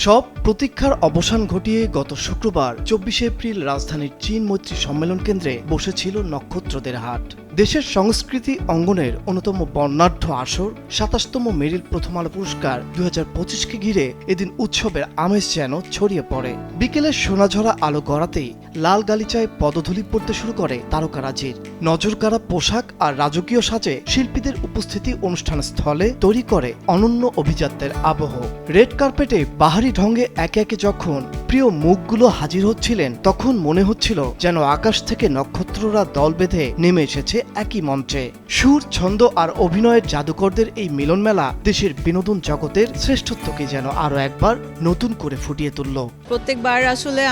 সব প্রতীক্ষার অবসান ঘটিয়ে গত শুক্রবার ২৪শে এপ্রিল রাজধানীর চীন মৈত্রী সম্মেলন কেন্দ্রে বসেছিল নক্ষত্রদের হাট। দেশের সংস্কৃতি অঙ্গনের অন্যতম বর্ণাঢ্য আসর ২৭তম মেরিল প্রথম আলো পুরস্কার ২০২৫কে ঘিরে এদিন উৎসবের আমেজ যেন ছড়িয়ে পড়ে। বিকেলে সোনাঝরা আলো গড়াতেই লাল গালিচায় পদধূলি পড়তে শুরু করে তারকারাজির। নজরকাড়া পোশাক আর রাজকীয় সাজে শিল্পীদের উপস্থিতি অনুষ্ঠান স্থলে তৈরি করে অনন্য অভিজাত্যের আবহ। রেড কার্পেটে বাহারি ঢঙ্গে একে একে যখন প্রিয় মুখগুলো হাজির হচ্ছিলেন, তখন মনে হচ্ছিল যেন আকাশ থেকে নক্ষত্ররা দল বেঁধে নেমে এসেছে একই মঞ্চে। সুর, ছন্দ আর অভিনয়ের জাদুকরদের এই মিলন মেলা দেশের বিনোদন জগতের শ্রেষ্ঠত্বকে যেন আরো একবার নতুন করে ফুটিয়ে তুলল। প্রত্যেকবার আসলে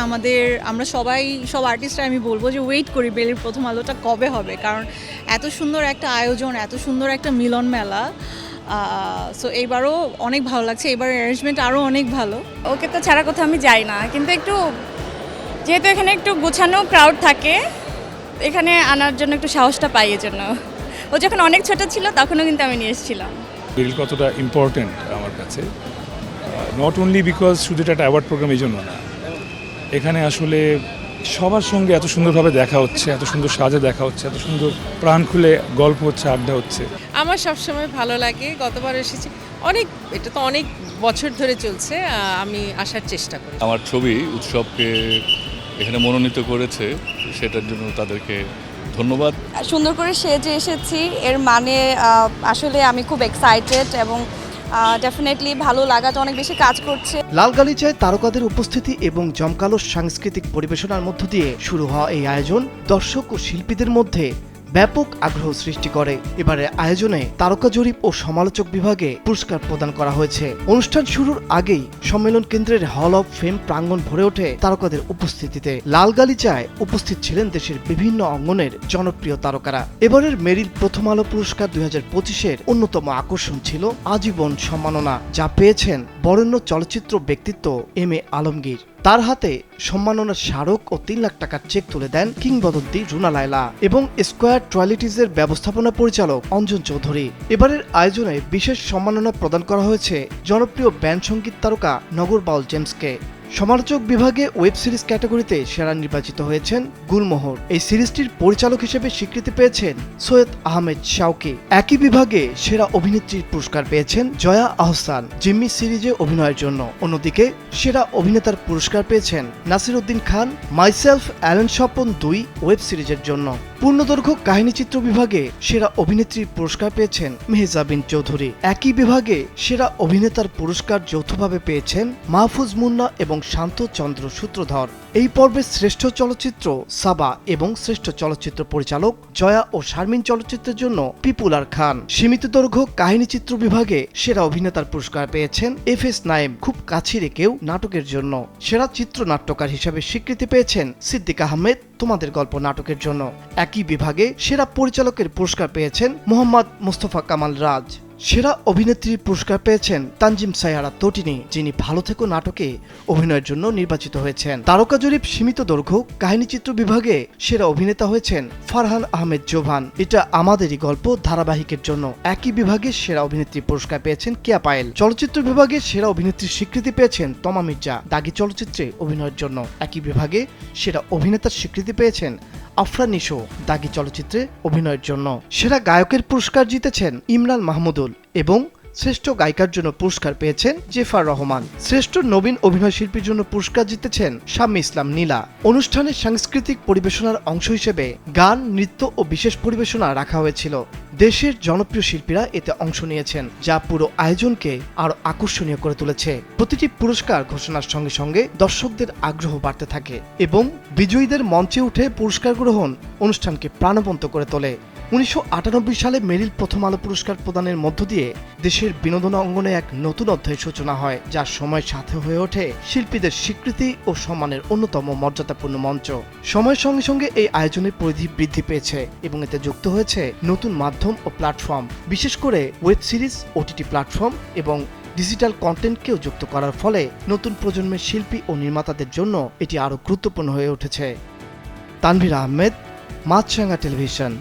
আমরা সব আর্টিস্টরা আমি বলবো যে ওয়েট করি বেলির প্রথম আলোটা কবে হবে, কারণ এত সুন্দর একটা আয়োজন, এত সুন্দর একটা মিলন মেলা। সো এইবারও অনেক ভালো লাগছে, এবারের অ্যারেঞ্জমেন্ট আরও অনেক ভালো। ওকে তো ছাড়া কোথাও আমি যাই না, কিন্তু একটু যেহেতু এখানে একটু গোছানো ক্রাউড থাকে, এখানে আনার জন্য একটু সাহসটা পাই। এর জন্য ও যখন অনেক ছোট ছিল তখনও কিন্তু আমি নিয়ে এসেছিলাম। বেরিল কতটা ইম্পর্টেন্ট আমার কাছে, নট অনলি বিকজ শুধু এটা একটা অ্যাওয়ার্ড প্রোগ্রাম এই জন্য না, এখানে আসলে সবার সঙ্গে এত সুন্দরভাবে দেখা হচ্ছে, এত সুন্দর সাজে দেখা হচ্ছে, এত সুন্দর প্রাণ খুলে গল্প হচ্ছে, আড্ডা হচ্ছে। আমার সবসময় ভালো লাগে, গতবার এসেছি এটা তো অনেক বছর ধরে চলছে, আমি আসার চেষ্টা করি। আমার ছবি উৎসবকে এখানে মনোনীত করেছে, সেটার জন্য তাদেরকে ধন্যবাদ। সুন্দর করে সেজে এসেছি, এর মানে আসলে আমি খুব এক্সাইটেড এবং ডেফিনেটলি ভালো লাগাটা অনেক বেশি কাজ করছে। লাল গালিচায় তারকাদের উপস্থিতি এবং জমকালো সাংস্কৃতিক পরিবেশনার মধ্য দিয়ে শুরু হওয়া এই আয়োজন দর্শক ও শিল্পীদের মধ্যে ব্যাপক আগ্রহ সৃষ্টি করে। এবারে আয়োজনে তারকা জরিপ ও সমালোচক বিভাগে পুরস্কার প্রদান করা হয়েছে। অনুষ্ঠান শুরুর আগেই সম্মেলন কেন্দ্রের হল অব ফেম প্রাঙ্গণ ভরে ওঠে তারকাদের উপস্থিতিতে। লাল গালিচায় উপস্থিত ছিলেন দেশের বিভিন্ন অঙ্গনের জনপ্রিয় তারকারা। এবারের মেরিল প্রথম আলো পুরস্কার ২০২৫-এর অন্যতম আকর্ষণ ছিল আজীবন সম্মাননা, যা পেয়েছেন বরেণ্য চলচ্চিত্র ব্যক্তিত্ব এম এ আলমগীর। তার হাতে সম্মাননার স্মারক ও ৩ লাখ টাকার চেক তুলে দেন কিংবদন্তি রুনা লায়লা এবং স্কোয়ার টয়লেটিজের ব্যবস্থাপনা পরিচালক অঞ্জন চৌধুরী। এবারের আয়োজনে বিশেষ সম্মাননা প্রদান করা হয়েছে জনপ্রিয় ব্যান্ড সঙ্গীত তারকা নগর বাউল জেমসকে। সমালোচক বিভাগে ওয়েব সিরিজ ক্যাটাগরিতে সেরা নির্বাচিত হয়েছেন গুলমোহর। এই সিরিজটির পরিচালক হিসেবে স্বীকৃতি পেয়েছেন সৈয়দ আহমেদ শাওকি। একই বিভাগে সেরা অভিনেত্রীর পুরস্কার পেয়েছেন জয়া আহসান জিম্মি সিরিজে অভিনয়ের জন্য। অন্যদিকে সেরা অভিনেতার পুরস্কার পেয়েছেন নাসিরউদ্দিন খান মাইসেলফ অ্যালেন স্বপন ২ ওয়েব সিরিজের জন্য। পূর্ণদৈর্ঘ্য কাহিনীচিত্র বিভাগে সেরা অভিনেত্রীর পুরস্কার পেয়েছেন মেহজাবিন চৌধুরী। একই বিভাগে সেরা অভিনেতার পুরস্কার যৌথভাবে পেয়েছেন মাহফুজ মুন্না এবং শান্ত চন্দ্র সূত্রধর। এই পর্বে শ্রেষ্ঠ চলচ্চিত্র সাবা এবং শ্রেষ্ঠ চলচ্চিত্র পরিচালক জয়া ও শারমিন চলচ্চিত্রের জন্য পিপুলার খান। সীমিত দৈর্ঘ্য কাহিনীচিত্র বিভাগে সেরা অভিনেতার পুরস্কার পেয়েছেন এফ এস নাইম খুব কাছের কেউ নাটকের জন্য। সেরা চিত্রনাট্যকার হিসেবে স্বীকৃতি পেয়েছেন সিদ্দিক আহমেদ তোমাদের গল্প নাটকের জন্য। একই বিভাগে সেরা পরিচালকের পুরস্কার পেয়েছেন মোহাম্মদ মোস্তফা কামাল রাজ। সেরা অভিনেত্রীর পুরস্কার পেয়েছেন তানজিম সায়ারা তটিনী, যিনি ভালো থেকো নাটকে অভিনয়ের জন্য নির্বাচিত হয়েছেন। তারকা জরিপ সীমিত দৈর্ঘ্য কাহিনীচিত্র বিভাগে সেরা অভিনেতা হয়েছেন ফারহান আহমেদ জোভান, এটা আমাদেরই গল্প ধারাবাহিকের জন্য। একই বিভাগে সেরা অভিনেত্রীর পুরস্কার পেয়েছেন কেয়া পায়েল। চলচ্চিত্র বিভাগে সেরা অভিনেত্রীর স্বীকৃতি পেয়েছেন তমা মির্জা দাগি চলচ্চিত্রে অভিনয়ের জন্য। একই বিভাগে সেরা অভিনেতার স্বীকৃতি পেয়েছেন আফরান নিশো দাগি চলচ্চিত্রে অভিনয়ের জন্য। সেরা গায়কের পুরস্কার জিতেছেন ইমরান মাহমুদুল এবং শ্রেষ্ঠ গায়িকার জন্য পুরস্কার পেয়েছেন জেফার রহমান। শ্রেষ্ঠ নবীন অভিনয় শিল্পীর জন্য পুরস্কার জিতেছেন শাম্মী ইসলাম নীলা। অনুষ্ঠানের সাংস্কৃতিক পরিবেশনার অংশ হিসেবে গান, নৃত্য ও বিশেষ পরিবেশনা রাখা হয়েছিল। দেশের জনপ্রিয় শিল্পীরা এতে অংশ নিয়েছেন, যা পুরো আয়োজনকে আরো আকর্ষণীয় করে তুলেছে। প্রতিটি পুরস্কার ঘোষণার সঙ্গে সঙ্গে দর্শকদের আগ্রহ বাড়তে থাকে এবং বিজয়ীদের মঞ্চে উঠে পুরস্কার গ্রহণ অনুষ্ঠানকে প্রাণবন্ত করে তোলে। ১৯৯৮ সালে মেরিল প্রথম আলো পুরস্কার প্রদানের মধ্য দিয়ে দেশের বিনোদন অঙ্গনে এক নতুন অধ্যায়ের সূচনা হয়, যা সময়ের সাথে হয়ে ওঠে শিল্পীদের স্বীকৃতি ও সম্মানের অন্যতম মর্যাদাপূর্ণ মঞ্চ। সময়ের সঙ্গে সঙ্গে এই আয়োজনের পরিধি বৃদ্ধি পেয়েছে এবং এতে যুক্ত হয়েছে নতুন মাধ্যম ও প্ল্যাটফর্ম, বিশেষ করে ওয়েব সিরিজ, ওটিটি প্ল্যাটফর্ম এবং ডিজিটাল কন্টেন্টকেও যুক্ত করার ফলে নতুন প্রজন্মের শিল্পী ও নির্মাতাদের জন্য এটি আরও গুরুত্বপূর্ণ হয়ে উঠেছে। তানভীর আহমেদ, মাছরাঙা টেলিভিশন।